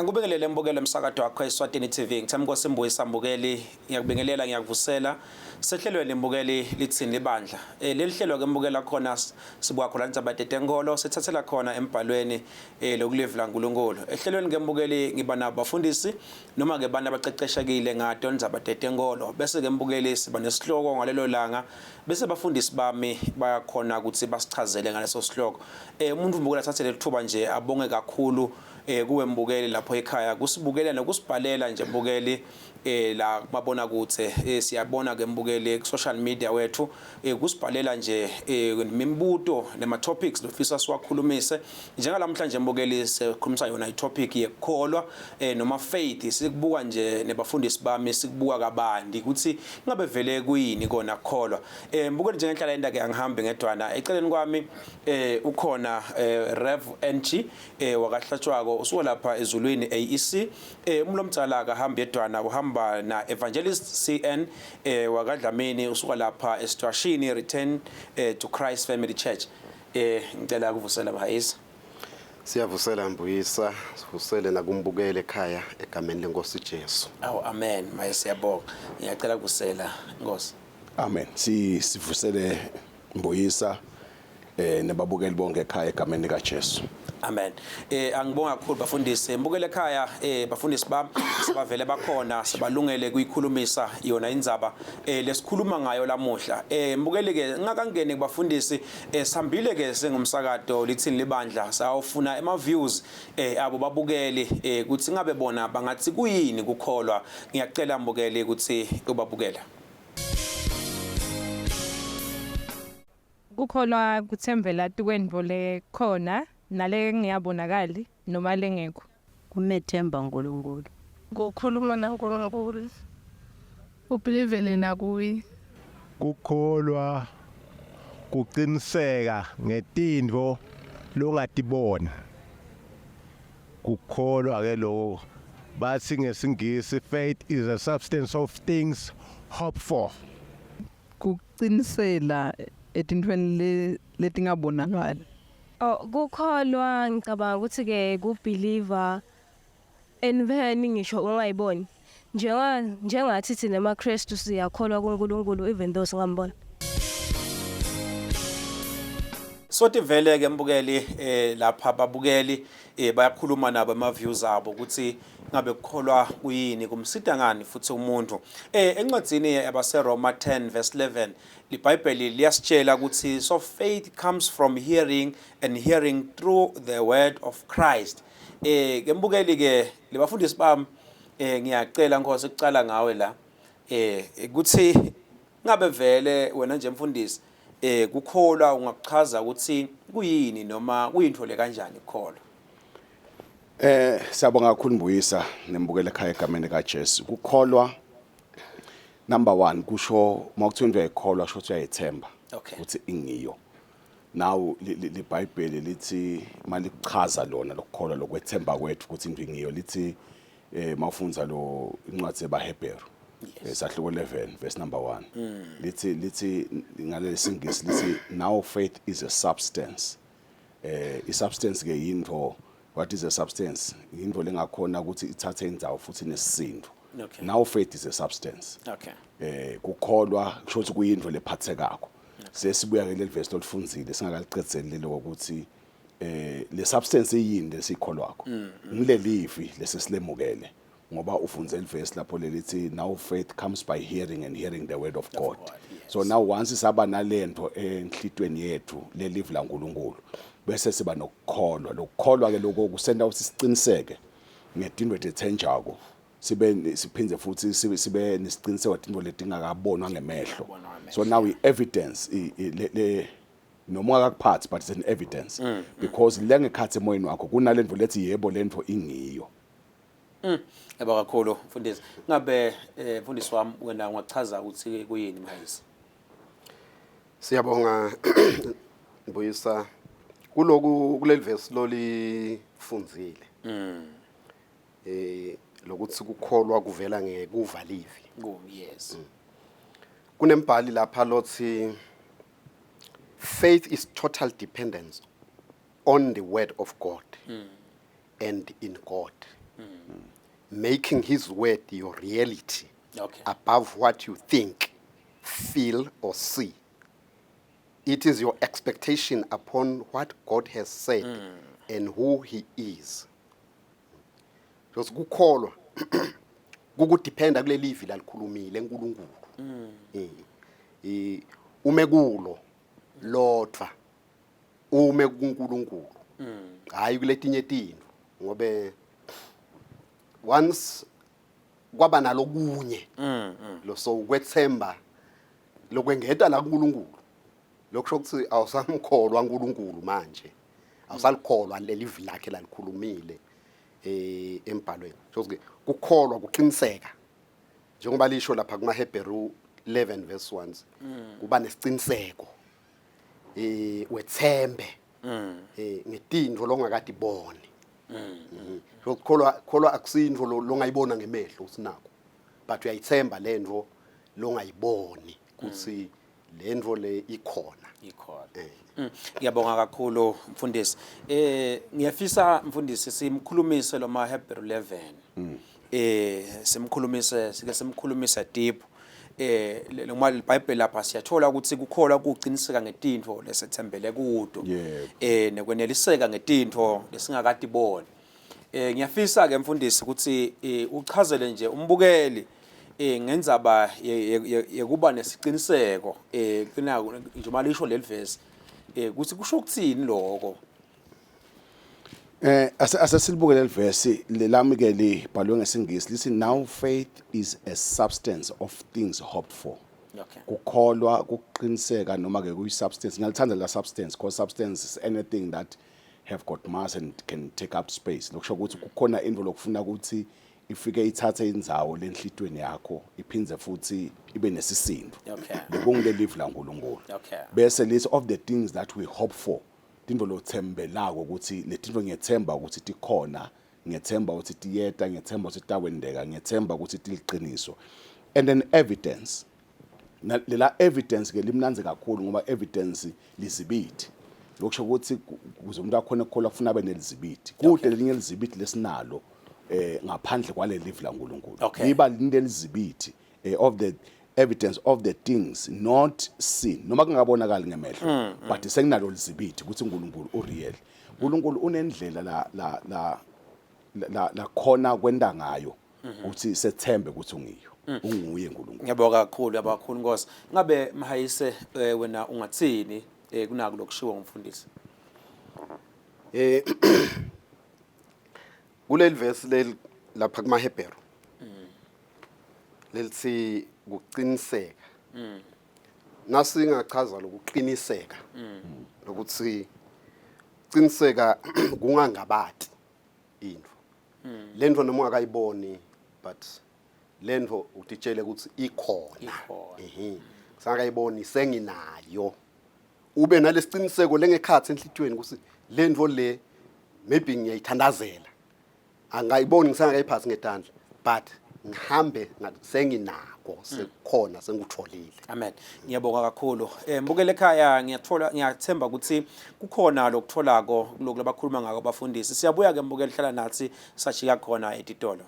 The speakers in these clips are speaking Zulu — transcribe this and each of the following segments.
Angikubingelele mbukelo emsakazo wakho Eswatini TV. Ngithemba Nkosi mbukeli, ngiyakubingelela ngiyakuvusela. Sehlelweni mbukeli Litsini Libandla. Leli hlelo ke mbukela khona sibuka khona indzaba tetenkolo, sithathela khona embhalweni lokulivla uNkulunkulu. Ehlelweni ke mbukeli ngiba nabafundisi noma ke bana abaqeqeshekile ngato indzaba tetenkolo. Bese ke mbukeli siba nesihloko ngalelo langa. Bese bafundisi bami bayakhona ukuthi basichazele ngaleso sihloko. Umuntu mbukela thathe lethuba nje abonge kakhulu kuwe mbukeli lapho ekhaya kusibukela nokusibhalela nje mbukeli la babona kuthe siyabona ke mbukeli ku social media wethu kusibhalela nje imibuto nema topics lofisa siwakhulumise njengalamhlanje mbukeli sikhulumisa yona itopic yekukholwa noma faith sikubuka nje nebafundisi bami sikubuka kabandi ukuthi ngabe vele kuyini kona kukholwa mbukeli njengenhlala enda ke angihambe ngedwana eceleni kwami ukhona Rev NG wakahlatshwako usuka lapha ezulwini AEC umlomtsala kahamba yedwana uhamba na Evangelist CN wakadlamini usuka lapha Eswatini Return to Christ Family Church ngicela ukuvusela bahayisa Siyavusela Mbuyisa sivusele nakumbukele ekhaya egameni lenkosi Jesu. Oh amen mayesiyabonga ngiyacela ukuvusela Nkosi. Amen sivusele Mbuyisa nebabukeli bonke ekhaya egameni likaJesu. Amen. Angibonga kakhulu bafundisi. Mbukele ekhaya bafundisi bami sibavele bakhona sibalungele kuyikhulumisa yona indzaba lesikhuluma ngayo lamuhla. Mbukele ke ngakangene kubafundisi sambile ke sengumsakazo Litsini Libandla sawufuna ema views abo babukeli ukuthi ngabe bona bangathi kuyini kukholwa. Ngiyacela mbukeli ukuthi ubabukela. Kukholwa kuthembela tukwendvole khona nale ngiyabonakali noma lengekho kumethemba uNkulunkulu ngokukhuluma naNkulunkulu ubelievele nakuyi kukholwa kuqiniseka ngetindvo longatibona kukholwa ke lo bathi ngesingisi faith is a substance of things hoped for kuqinisela etintweni letingabonakali. Kukholwa ngicabanga ukuthi ke kubeliever enveni ngisho ungayiboni njengathi thina emaKristu siyakholwa kuNkulunkulu even though singamboni. Sothi vele ke mbukeli lapha babukeli bayakhuluma nabo ama views abo ukuthi ngabe kukholwa kuyini kumsida ngani futhi umuntu encwadzini yabase Roma 10 verse 11 liBhayibheli liyasitshela ukuthi so faith comes from hearing and hearing through the word of Christ ke mbukeli ke libafundisi bami ngiyacela Nkosi ukucala ngawe la ukuthi ngabe vele wena nje mfundisi kukholwa ungakuchaza ukuthi kuyini noma kuyintho le kanjani ukukholwa. Siyabonga kakhulu Mbuyisa nembukele ekhaya egameni likaJesu. Kukholwa number 1 kusho mawukuthi uyakholwa sho ukuthi uyayithemba ukuthi ingiyo. Now liBhayibheli lithi malikuchaza lona lokukholwa lokwethemba kwethu ukuthi into ingiyo lithi mawufunza lo incwadi yeBahebheru esahluko 11 verse number 1 lithi ngale singisi lithi now faith is a substance I substance ke yinto. What is a substance? Into lengakhona ukuthi ithathe indzawo futhi nesisindo. Now faith is a substance. Kukholwa kusho ukuthi kuyinto lephathekako. Sesibuya ke leli verse lolifundzile singakaliqedzeli lokho ukuthi le substance yini lesikholwakho. Ngilelivi lesesilemukele ngoba ufunze iverse lapho lelithi now faith comes by hearing and hearing the word of God. So now once saba nalento enhlitweni yethu lelivi laNkulunkulu bese siba nokukholwa lokukholwa ke lokho kusenda ukuthi siqiniseke ngedinto ethenjako siphindze futhi sibe nesiqiniseko into letingakabonwa ngemehlo. So now we evidence noma akakuphathi but it's an evidence because lengekhathi emoyeni wakho kunalento lethi yebo lento ingiyo. Yebo kakhulu mfundisi. Ngabe mfundisi wami wena ungachaza ukuthi kuyini manje? Siyabonga Mbuyisa kuloku kuleli verse lolifundzile. Lokuthi kukholwa kuvela ngekuvalivi. Yes. Kunembhali lapha lothi faith is total dependence on the word of God and in God. Making his word your reality Okay. above what you think, feel, or see. It is your expectation upon what God has said and who he is. Because kukholwa kukudependa kule livi lalikhulumile enkulunkulu. Ume kulo lodwa ume kuNkulunkulu. Hayi kuletinye tino ngobe once kwaba nalokunye lo so kwethemba lokwengeta la kuNkulunkulu lokusho ukuthi awusamkholwa uNkulunkulu manje awusalikholwa lelivi lakhe lalikhulumile embhalweni so kukholwa kuqiniseka njengoba lisho lapha kuma Hebrew 11 verse 1 kuba nesiqiniseko wethembe ngetindvo longakade ibone so kholwa akusindvo longayibona ngemehlo usinako but uyayithemba lendvo longayiboni kuthi lendvo le ikhona ngiyabonga kakhulu mfundisi ngiyafisa mfundisi simkhulumise lo ma Hebrew 11 simkhulumise deep noma iBhayibheli lapha siyathola ukuthi kukholwa kuqiniseka ngetintfo lesethembele kudo nekweneliseka ngetintfo lesingakade ibone ngiyafisa ke mfundisi ukuthi uchazele nje umbukeli ngendzaba yekuba nesiqiniseko kunako njengoba lisho leli verse ukuthi kusho ukuthini lokho asesilibuke leli verse lelami ke libhalwe ngesingisi lithi now faith is a substance of things hoped for. Okay. Kukholwa kuqiniseka noma ke kuyi substance ngiyalithanda la substance because substance is anything that have got mass and can take up space lokusho ukuthi kukhona into lokufuna ukuthi ifike ithathe indzawo lenhlitweni yakho iphindze futhi ibe nesisindo lekungile live la uNkulunkulu bese list of the things that we hope for tinto lothembelako ukuthi letinto ngiyethemba ukuthi tikhona ngiyethemba ukuthi tiyeta ngiyethemba ukuthi tawendeka ngiyethemba ukuthi tiliqiniso and then evidence lela evidence ke limnanze kakhulu ngoba evidence lizibithi lokusho ukuthi kuze umuntu akhona ukukholwa kufuna abe nelizibiti kude lelinye lizibiti lesinalo ngaphandle kwale live la uNkulunkulu liba linelizibithi of the evidence of the things not seen noma kungabonakali ngemehlo but senginalo lizibithi ukuthi uNkulunkulu ureal uNkulunkulu unendlela la khona kwenda ngayo ukuthi sethembe ukuthi ungiyo unguye uNkulunkulu ngiyabonga kakhulu abakhulu Nkosi ngabe Mahayise wena ungathini kunako lokushiwo ngumfundisi kuleli verse leli lapha kuma Hebrew lelithi kuqiniseka nasingachaza lokuqiniseka lokuthi qiniseka kungangabati into lento noma ungakayiboni but lento utitshele ukuthi ikhona sangayiboni senginayo ube nalesiqiniseko lengekhathi enhlitweni ukuthi lento le maybe ngiyayithandazela angayiboni ngisangayiphathi ngetandla but ngihambe senginako sekukhona sengutholile amen ngiyabonga kakhulu mbukele ekhaya ngiyathemba ukuthi kukhona lokutholako lokho labakhuluma ngako abafundisi siyabuya ke mbukele hlala nathi sashika khona etitolo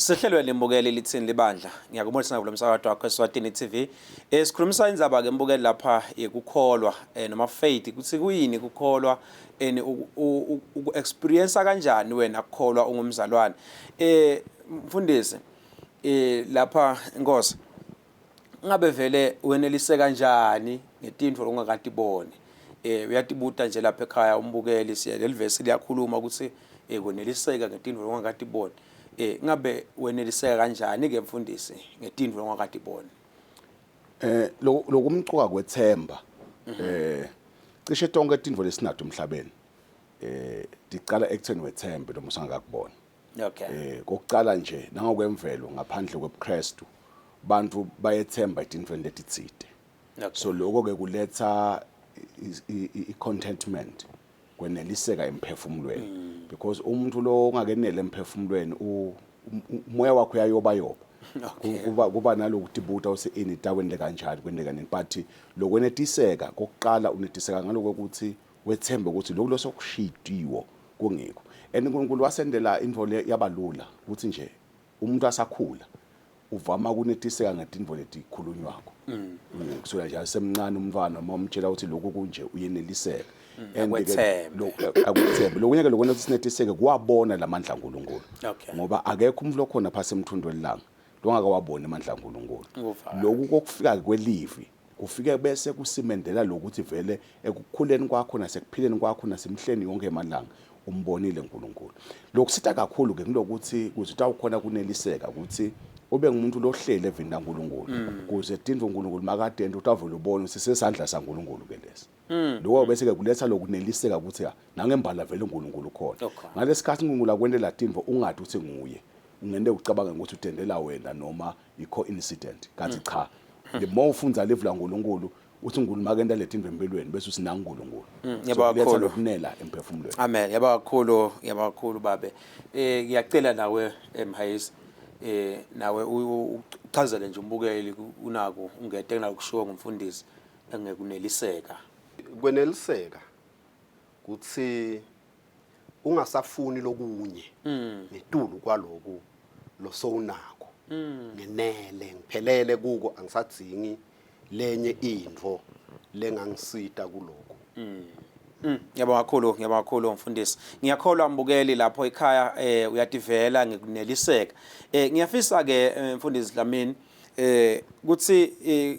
Sehlelwe lembukeli Litsini Libandla ngiyakubonisa ngalo msakazo wakho Eswatini TV sikhulumisa indzaba ke mbukeli lapha yekukholwa noma faith ukuthi kuyini kukholwa experience kanjani wena kukholwa ungumzalwane mfundisi lapha Nkosi ngabe vele wenelise kanjani ngetintfo longakade ibone uyatibuta nje lapha ekhaya umbukeli siya leli verse liyakhuluma ukuthi kweneliseka ngetintfo longakade ibone ngabe weneliseka kanjani ke mfundisi ngetindvo longakade ibone lokumcuka kwethemba cishe tonke itindvo lesinado emhlabeni diqala ekutheni wethembe noma usangakubona kokucala nje nangokwemvelo ngaphandle kwebuKristu bantu bayethemba itindweni letitsite so lokho ke kuletha i contentment kweneliseka emphefumulweni because umuntu lo ongakenele emphefumulweni umoya wakho uyayoba kuba nalokuthi buta useini taweni lekanjani kwendeka nini but lokwenetiseka kokuqala unetiseka ngaloko ukuthi wethembe ukuthi lokho losokushidiwo kungekho and uNkulunkulu wasendela indvo yabalula ukuthi nje umuntu asakhula uvama ukunetiseka ngetinto letikhulunywako kusula nje semncane umntwana uma umtshela ukuthi lokho kunje uyeneliseka akuthembe lokunye ke lokho sinetiseke kuwabona lamandla kaNkulunkulu ngoba akekho umuntu lokhona phase emthundweni langa longaka wabona amandla kaNkulunkulu lokhu kokufika kwelivi kufike bese kusimendela lokuthi vele ekukhuleni kwakho nasekuphileni kwakho nasemhleni yonke emalanga umbonile uNkulunkulu lokusita kakhulu ke kulokuthi kuzithi ukhona kuneliseka ukuthi ube ngumuntu lohlele evini laNkulunkulu kuze tindwe uNkulunkulu makade utavule ubone ukuthi sesandla saNkulunkulu ke lesi lokho bese ke kuletha lokuneliseka ukuthi nangembala vele uNkulunkulu khona ngalesikhathi uNkulunkulu akwendela tindwe ungathi uthi nguye ungende ucabanga ukuthi utendela wena noma i-coincident kanti cha the more ufunza live laNkulunkulu uthi uNkulunkulu makenda letindwe empilweni bese usina uNkulunkulu yaba kakhulu ukunela emphefumulweni amen yaba kakhulu babe ngiyacela nawe emhayisi nawe uchazele nje umbukeli unako ungete kunalo kushiwo ngumfundisi engekuneliseka kweneliseka kuthi ungasafuni lokunye netulu kwaloku lo sowunako ngenele ngiphelele kuko angisadzingi lenye indvo lengangisita kuloko ngiyabonga kakhulu mfundisi ngiyakholwa mbukeli lapho ekhaya uyativela ngekuneliseka ngiyafisa ke mfundisi Dlamini kuthi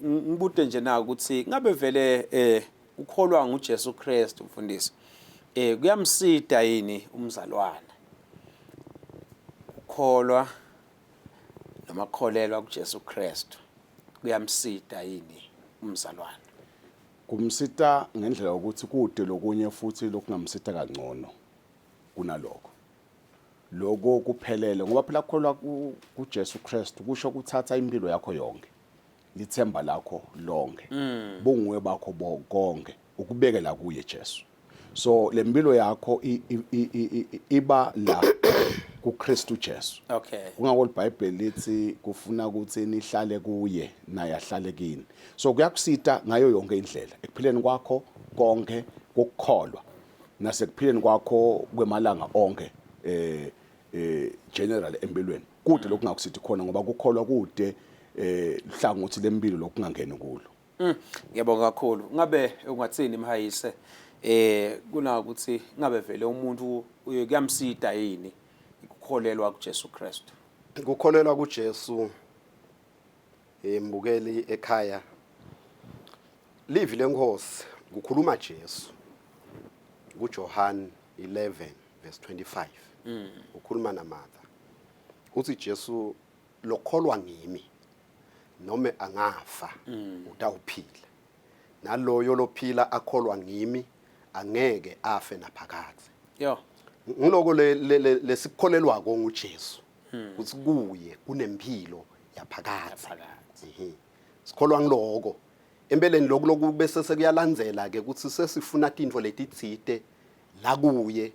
ngibude nje na ukuthi ngabe vele ukholwa nguJesu Kristu mfundisi kuyamsida yini umzalwane ukholwa noma kholelwa kuJesu Kristu kuyamsida yini umzalwane kumsita ngendlela ukuthi kude lokunye futhi lokungamsita kangcono kunaloko lokho kuphelele ngoba phela kukholwa kuJesu Kristu kusho ukuthatha impilo yakho yonke lithemba lakho lonke bunguwe bakho bonke ukubekela kuye Jesu so lempilo yakho iba la kuKristu Jesu ungako iBhayibheli lithi kufuna ukuthi nihlale kuye naye ahlale kini so kuyakusita ngayo yonke indlela ekuphileni kwakho konke kokukholwa nasekuphileni kwakho kwemalanga onke general empilweni kude lokungakusithi khona ngoba kukholwa kude hlangothi lempilo lokungangeni kulo ngiyabonga kakhulu ngabe ungathini imhayise kuna ukuthi ngabe vele umuntu kuyamsida yini ukukholelwa kuJesu Kristu ukukholelwa kuJesu mbukeli ekhaya livi lenkosi kukhuluma Jesu kuJohn 11 verse 25 ukhuluma naMartha uthi Jesu lokholwa ngimi noma angafa utawuphila naloyo lophila akholwa ngimi angeke afe naphakade ngiloko lesikholelwa ko nguJesu ukuthi kuye kunempilo yaphakade sikholwa ngiloko empeleni lokho bese sekuyalandzela ke ukuthi sesifuna tintfo letitsite la kuye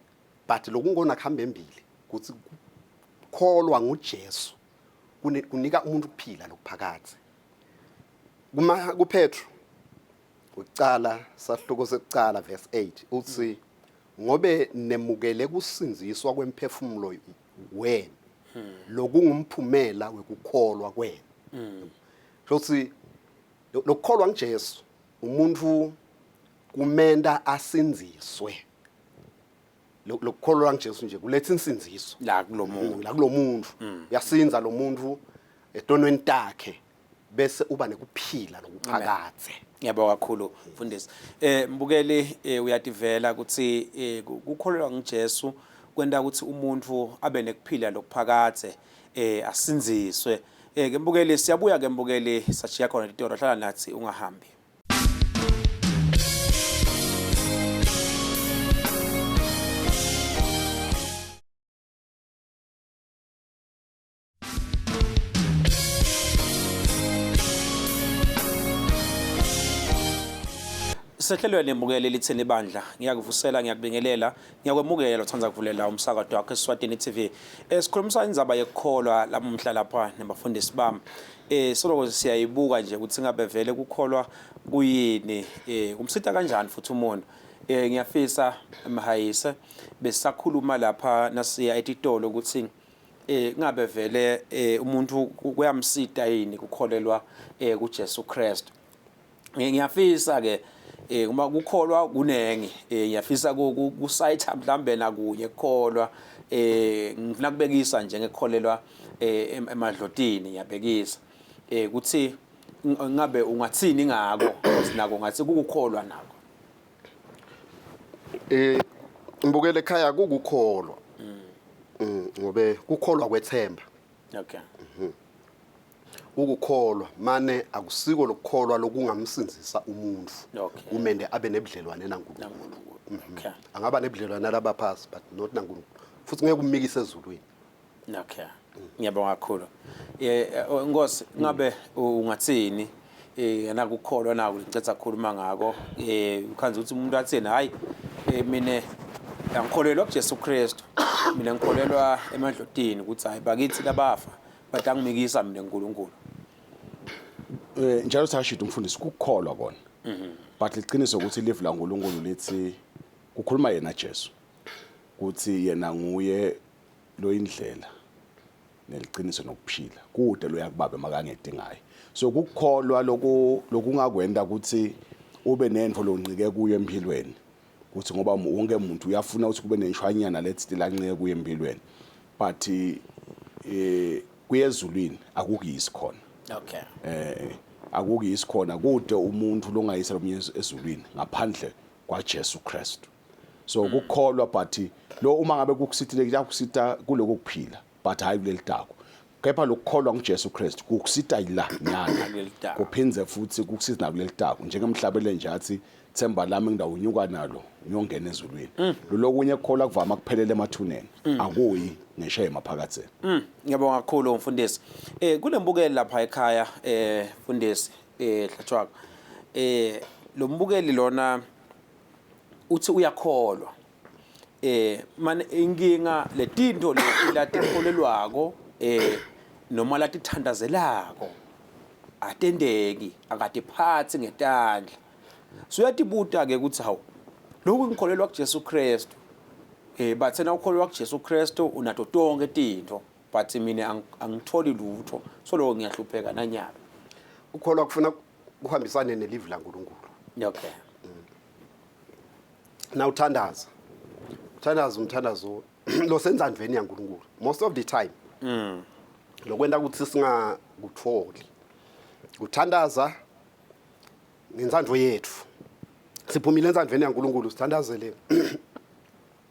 but lokungona kuhamba embili ukuthi kukholwa nguJesu kunika umuntu ukuphila lokuphakade kuPetro ucala sahloko sekucala verse 8 uthi ngobe nemukele kusinziswa kwemphefumulo wena lokungumphumela wekukholwa kwena shothi lokukholwa nguJesu umuntu kumenda asinziswe lokukholwa nguJesu nje kuletha insinziso la kulomuntu uyasinza lo muntu etonweni takhe bese uba nekuphila lokuphakade ngiyabonga kakhulu mfundisi mbukeli uyativela ukuthi ukukholelwa nguJesu kwenda ukuthi umuntu abe nekuphila lokuphakade asinziswe ke mbukeli siyabuya ke mbukeli sachiya khona itoro hlala nathi ungahambi Sehlelweni embukele lithini Libandla ngiyakuvusela ngiyakubingelela ngiyakwemukela uthanda kuvulela umsakazo wakho Eswatini TV sikhulumisa indzaba yekukholwa lamuhla lapha nabafundisi bami soloko siyayibuka nje ukuthi ngabe vele kukholwa kuyini kumsitha kanjani futhi umuntu ngiyafisa emhayise besakhuluma lapha nasiya etitolo ukuthi ngabe vele umuntu kuyamsita yini kukholelwa kuJesu Kristu ngiyafisa ke uma kukholwa kunenge ngiyafisa kusayitha mhlambe nakunye kukholwa ngifuna kubekisa nje ngekholelwa emadlotini ngiyabekisa ukuthi ngabe ungathini ngako sinako ngathi kukukholwa nako Mbukele ekhaya kukukholwa ngobe kukholwa kwethemba okay ukukholwa mane akusiko lokukholwa lokungamsinzisa umuntu kumende abe nebudlelwane naNkulunkulu okay angaba nebudlelwane nalabaphasi but not naNkulunkulu futhi ngeke ummikise ezulwini okay ngiyabonga kakhulu Nkosi ngabe ungathini nakukholwa naku ngicetha ukukhuluma ngako ukhanza ukuthi umuntu athini hayi mina angikholelwa kuJesu Kristu mina ngikholelwa emadlotini ukuthi hayi bakithi labafa but angimikisa mina uNkulunkulu njalo sashito umfundisi kukholwa kona but liqiniso ukuthi live la uNkulunkulu lithi kukhuluma yena Jesu ukuthi yena nguye lo indlela neliqiniso nokuphila kude lo yakubaba makangedingayo so kukholwa lokungakwenda ukuthi ube nento loncike kuyo empilweni ukuthi ngoba wonke umuntu uyafuna ukuthi kube nenshwanyana lethi lancike kuyo empilweni but kuyezulwini akukuyisi khona okay akukuyisi khona kude umuntu longayisa lomnye ezulwini ngaphandle kwaJesu Kristu so kukholwa but lo uma ngabe kukusithile kuyakusita kuloko kuphila but hayi kuleli tako kepha lokukholwa kuJesu Kristu kukusita ila nyana kuphinze futhi kukusita nakuleli tako njengemhlabele nje athi themba lami ngidawunyuka nalo ngiyongena ezulwini lo lokunye kukholwa kuvama kuphelele emathuneni akuyi ngisho emaphakatheni ngiyabonga kakhulu umfundisi kulembukeli lapha ekhaya mfundisi Hlatshwaka lo mbukeli lona uthi uyakholwa manje inkinga letinto latikholelwako noma latithandazelako atendeki akatiphathi ngetandla so uyatibuta ke ukuthi hawu lokhu ngikholelwa kuJesu Kristu bathena ukholelwa kuJesu Kristu unato tonke tinto but mina angitholi lutho so lo ngiyahlupheka nanyalo ukholwa kufuna kuhambisane nelive laNkulunkulu okay na uthandaza umthandazo lo senza ndveni yaNkulunkulu most of the time lokwenda ukuthi singakutholi uthandaza ngenzandvo yethu siphumile enzandveni yaNkulunkulu sithandazele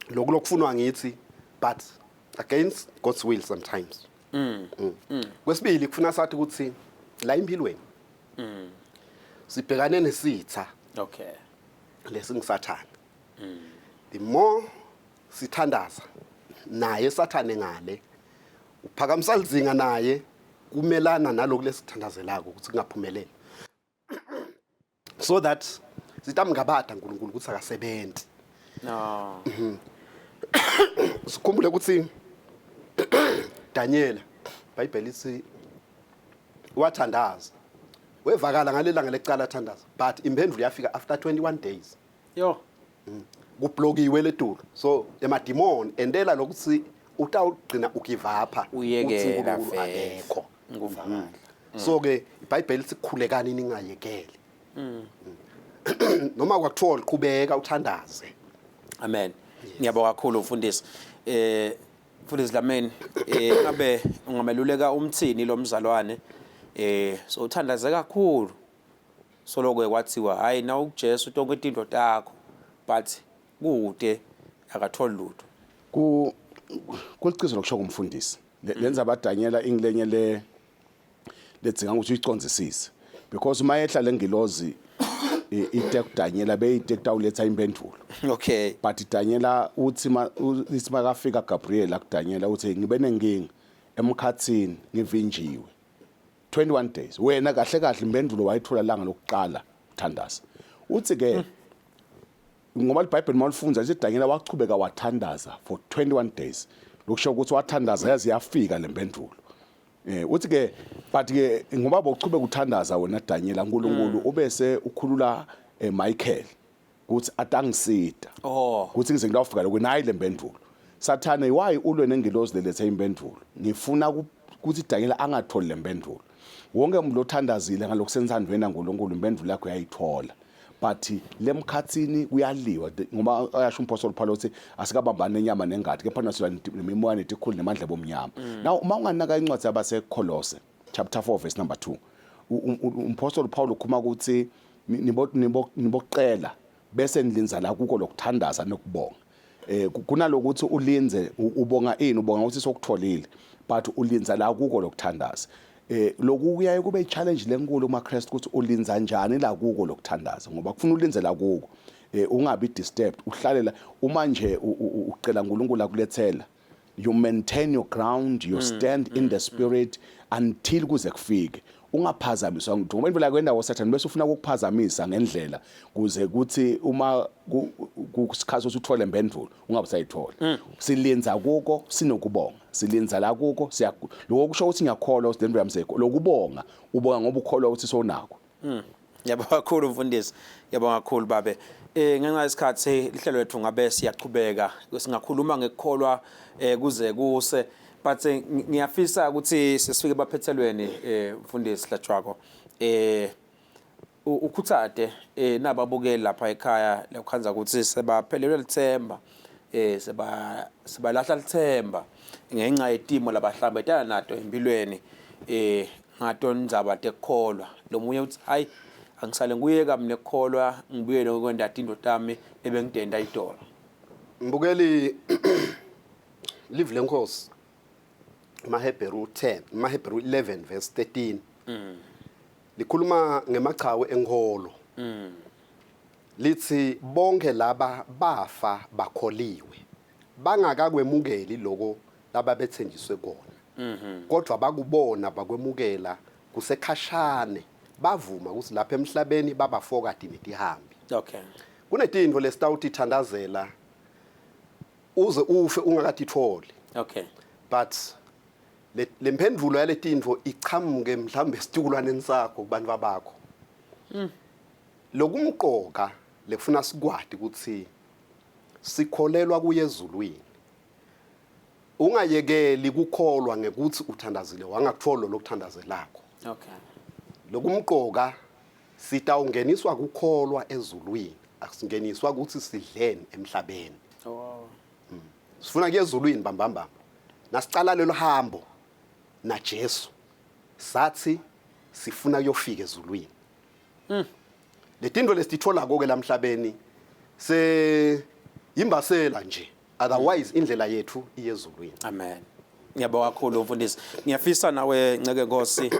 lokufunwa ngithi but against God's will sometimes kwesibili kufuna sathi ukuthi la impilweni sibhekane nesitha okay lesingisathana the more sithandaza naye sathane ngale uphakamisa lizinga naye kumelana naloku lesithandazelako ukuthi kungaphumeleli so that sitamngabada uNkulunkulu ukuthi akasebenzi no sikhumbule ukuthi Daniel iBhayibheli lithi wathandaza wevakala ngalelanga lecala thandaza but impendulo yafika after 21 days yo kublokiwe ledulu so emademon endela lokuthi utawugcina ugive up uyekela akekho nguvakala so ke iBhayibheli sikhulekani ningayekeli noma kwakuthiwa uqhubeka uthandaze amen ngiyabonga kakhulu umfundisi mfundisi Lameni ngabe ungameluleka umthini lo mzalwane so uthandaze kakhulu soloko kwathiwa hayi na uJesu tonke izinto takho but kude akatholi lutho kuliqizo lokusho kumfundisi lenza abadanyela ingilenye letsinga ukuthi uyicondzisise because uma yehla lengilozi itek Daniela beyitek tawuletha impendulo okay but Daniela uthi makafika Gabriel akudanyela uthi ngibe nenkingi emkhathini ngivinjiwe 21 days wena kahle kahle impendulo wayithola langa lokuqala uthandaza uthi ke ngoba iBhayibheli malifunza lithi Danyela wachubeka wathandaza for 21 days lokusho ukuthi wathandaza yazi yafika lempendulo uthi ke but ke ngoba bochubeka uthandaza wena Danyela uNkulunkulu ubese ukhulula Michael ukuthi atangisida ukuthi ngize ngilawufika lokho nayi lempendulo Sathane why ulwe nengilozi lelethe impendulo ngifuna ukuthi Danyela angatholi lempendulo wonke umuntu othandazile ngalokho sensandweni naNkulunkulu impendulo yakho uyayithola but lemkhathini kuyaliwa ngoba ayasho umpostoli Paul uthi asikabambane inyama nengadi kepha nasilwa nemimoya netikhulu nemandla bomnyama now uma unganaka incwadi yabaseKolose chapter 4 verse number 2 umpostoli Paul ukhuluma ukuthi niboqela bese nilinza la kuko lokuthandaza nokubonga kunalokuthi ulinze ubonga ubonga ukuthi sokutholile but ulinza la kuko lokuthandaza lokhu kuyaye kube i-challenge lenkulu kumaKristu ukuthi ulinza njani la kuko lokuthandaza ngoba kufuna ulinze la kuko ungabi disturbed uhlalela uma nje ucela uNkulunkulu akulethela you maintain your ground you stand in the spirit until kuze kufike ungaphazamiswa ngoba imvela kwenda woSathane bese ufuna ukukuphazamisa ngendlela kuze kuthi uma kusikhathi uthole impendulo ungabe sayithola silenza kuko sinokubonga silenza la kuko lokho kusho ukuthi ngiyakholwa uSdendwe yamseko lokubonga ubonga ngoba ukholwa ukuthi sonakho yabonga kakhulu mfundisi yabonga kakhulu babe ngenxa yesikhathi lihlelo lethu ngabe siyaqhubeka singakhuluma ngekukholwa kuze kuse but ngiyafisa ukuthi sisifike baphethelweni mfundisi Hlatshwako ukhuthade nababukeli lapha ekhaya lekukhanza ukuthi sebaphelelwe lithemba sebalahla lithemba ngenxa yetimo labahlambetana nato empilweni ngato ndzaba tekukholwa lo munye uthi hayi angisale nguyeka mina ekukholwa ngibuye nokwenda indodana yami ebengidenda idolo mbukeli live lenkosi Mahebheru 11 verse 13 likhuluma ngemachawe enkholo lithi bonke laba bafa bakholiwe bangakakwemukeli lokho laba bethenjiswe kona kodwa bakubona bakwemukela kusekhashane bavuma ukuthi lapha emhlabeni babafokadi netihambi kunetinto lesitawuthi thandazela uze ufe ungakatitholi but lempendulo yaletinto ichamuke mhlambe esitukulwaneni sakho kubantu babakho lokumqoka lekufuna sikwadi ukuthi sikholelwa kuYezulwini ungayekeli kukholwa ngekuthi uthandazile wangakuthola lokuthandazelakho lokumqoka sitawungeniswa kukholwa ezulwini akusingeniswa ukuthi sidleni emhlabeni sifuna kuYezulwini bambamba nasicala lelo hambo na Jesu sathi sifuna kuyofika ezulwini letinto lesithola konke lamhlabeni imbasela nje otherwise indlela yethu iyezulwini amen ngiyabonga kakhulu mfundisi ngiyafisa nawe nceke Nkosi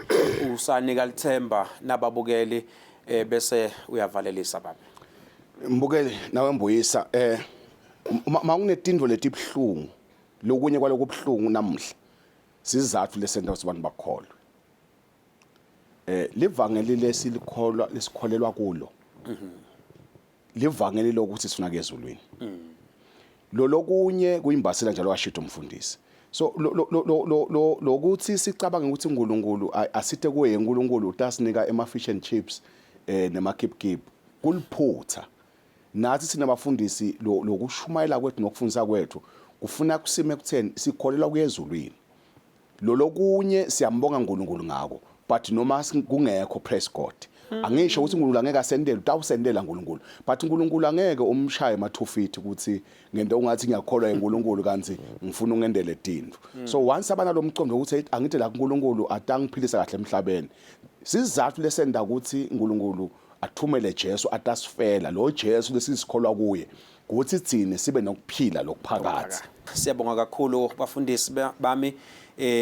usanika lithemba nababukeli bese uyavalelisa baba mbukeli nawe mbuyisa makunetindvo letibhlungu lokunye kwaloko kubhlungu namhla sizathu lesento sibantu bakholwa livangeli lesikholelwa kulo livangeli lokuthi sifuna kezulwini lokunye kuyimbasela njalo kashito umfundisi so lokuthi sicabange ukuthi uNkulunkulu asithe kuye uNkulunkulu utasinika ema-fish and chips nema-kip kuliphutha nathi sinabafundisi lokushumayela kwethu nokufundisa kwethu kufuna kusime kutheni sikholelwa kuyezulwini lokunye siyambonga uNkulunkulu ngako but noma kungekho praise God angisho ukuthi uNkulunkulu angeke asendele utawusendela uNkulunkulu but uNkulunkulu angeke umshaye ma2 feet ukuthi ngento ungathi ngiyakholwa eNkulunkulu kanti ngifuna ungendele tinto so once abana lomcondo ukuthi angithi la uNkulunkulu atangiphilisa kahle emhlabeni sizathu lesenda ukuthi uNkulunkulu athumele Jesu atasifela lo Jesu lesisikholwa kuye ukuthi thine sibe nokuphila lokuphakathi siyabonga kakhulu bafundisi bami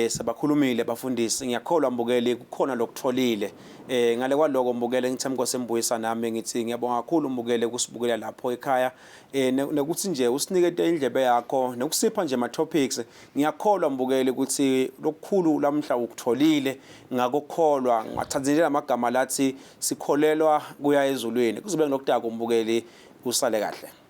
sabakhulumile bafundisi ngiyakholwa mbukeli kukhona lokutholile ngale kwaloko mbukele ngithemba Nkosi embuyisa nami ngithi ngiyabonga kakhulu mbukele kusibukela lapho ekhaya nokuthi nje usinikete indlebe yakho nokusipha nje ama topics ngiyakholwa mbukeli ukuthi lokukhulu lamhla ukutholile ngakukholwa ngathanzelela amagama lathi sikholelwa kuya ezulwini kuzobe nokudaka umbukeli usale kahle